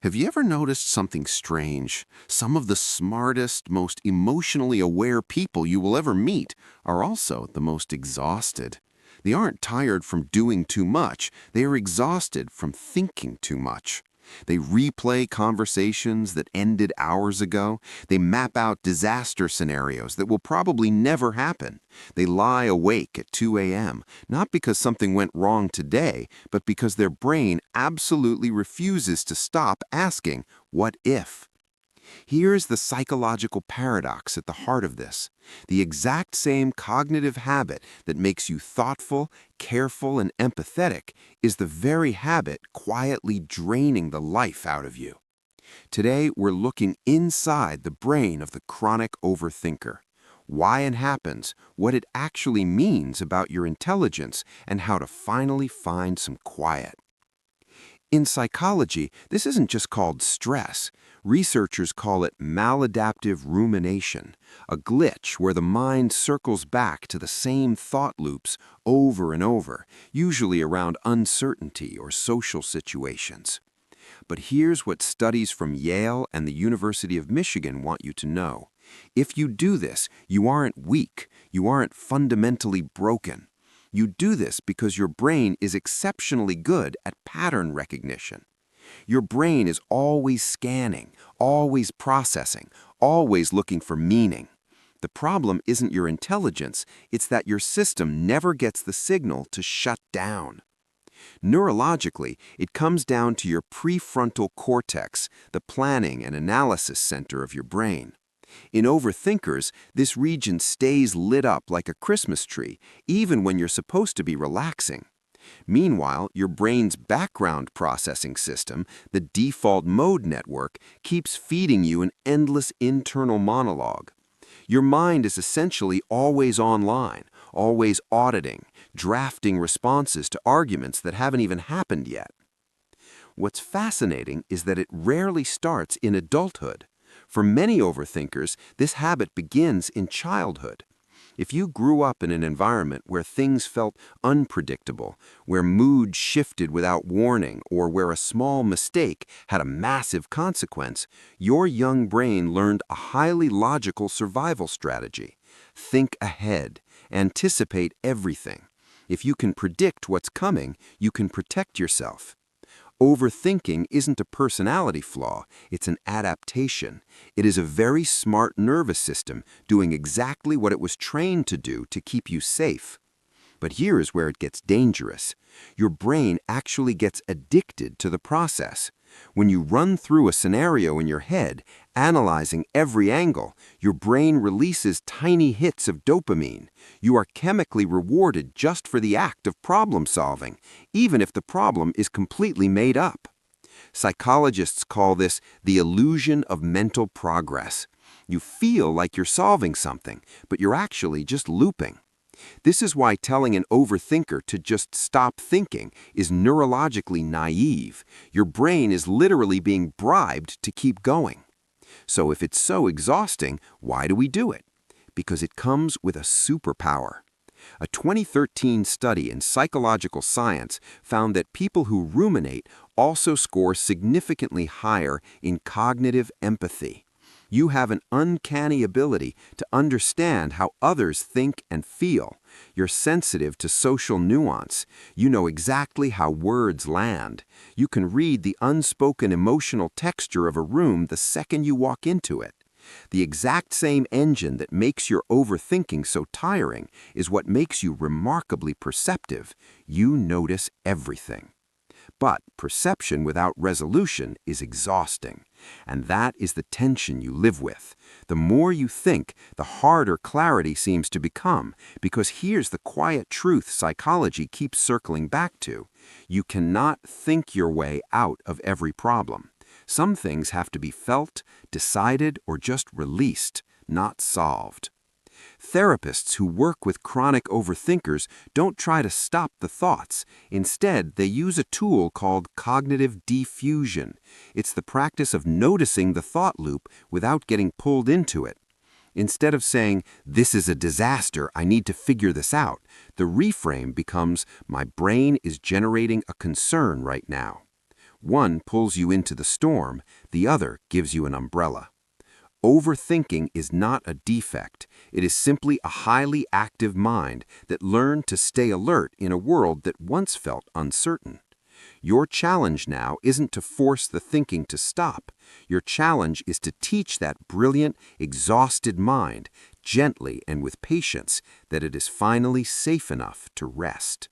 Have you ever noticed something strange? Some of the smartest, most emotionally aware people you will ever meet are also the most exhausted. They aren't tired from doing too much, they are exhausted from thinking too much. They replay conversations that ended hours ago. They map out disaster scenarios that will probably never happen. They lie awake at 2 a.m., not because something went wrong today, but because their brain absolutely refuses to stop asking, what if? Here's the psychological paradox at the heart of this. The exact same cognitive habit that makes you thoughtful, careful, and empathetic is the very habit quietly draining the life out of you. Today, we're looking inside the brain of the chronic overthinker. Why it happens, what it actually means about your intelligence, and how to finally find some quiet. In psychology, this isn't just called stress. Researchers call it maladaptive rumination, a glitch where the mind circles back to the same thought loops over and over, usually around uncertainty or social situations. But here's what studies from Yale and the University of Michigan want you to know. If you do this, you aren't weak, you aren't fundamentally broken. You do this because your brain is exceptionally good at pattern recognition. Your brain is always scanning, always processing, always looking for meaning. The problem isn't your intelligence, it's that your system never gets the signal to shut down. Neurologically, it comes down to your prefrontal cortex, the planning and analysis center of your brain. In overthinkers, this region stays lit up like a Christmas tree, even when you're supposed to be relaxing. Meanwhile, your brain's background processing system, the default mode network, keeps feeding you an endless internal monologue. Your mind is essentially always online, always auditing, drafting responses to arguments that haven't even happened yet. What's fascinating is that it rarely starts in adulthood. For many overthinkers, this habit begins in childhood. If you grew up in an environment where things felt unpredictable, where mood shifted without warning, or where a small mistake had a massive consequence, your young brain learned a highly logical survival strategy. Think ahead, anticipate everything. If you can predict what's coming, you can protect yourself. Overthinking isn't a personality flaw, it's an adaptation. It is a very smart nervous system doing exactly what it was trained to do to keep you safe. But here is where it gets dangerous. Your brain actually gets addicted to the process. When you run through a scenario in your head, analyzing every angle, your brain releases tiny hits of dopamine. You are chemically rewarded just for the act of problem solving, even if the problem is completely made up. Psychologists call this the illusion of mental progress. You feel like you're solving something, but you're actually just looping. This is why telling an overthinker to just stop thinking is neurologically naive. Your brain is literally being bribed to keep going. So if it's so exhausting, why do we do it? Because it comes with a superpower. A 2013 study in psychological science found that people who ruminate also score significantly higher in cognitive empathy. You have an uncanny ability to understand how others think and feel. You're sensitive to social nuance. You know exactly how words land. You can read the unspoken emotional texture of a room the second you walk into it. The exact same engine that makes your overthinking so tiring is what makes you remarkably perceptive. You notice everything. But perception without resolution is exhausting. And that is the tension you live with. The more you think, the harder clarity seems to become, because here's the quiet truth psychology keeps circling back to. You cannot think your way out of every problem. Some things have to be felt, decided, or just released, not solved. Therapists who work with chronic overthinkers don't try to stop the thoughts. Instead, they use a tool called cognitive diffusion. It's the practice of noticing the thought loop without getting pulled into it. Instead of saying, "This is a disaster, I need to figure this out," the reframe becomes, "My brain is generating a concern right now." One pulls you into the storm, the other gives you an umbrella. Overthinking is not a defect. It is simply a highly active mind that learned to stay alert in a world that once felt uncertain. Your challenge now isn't to force the thinking to stop. Your challenge is to teach that brilliant, exhausted mind, gently and with patience, that it is finally safe enough to rest.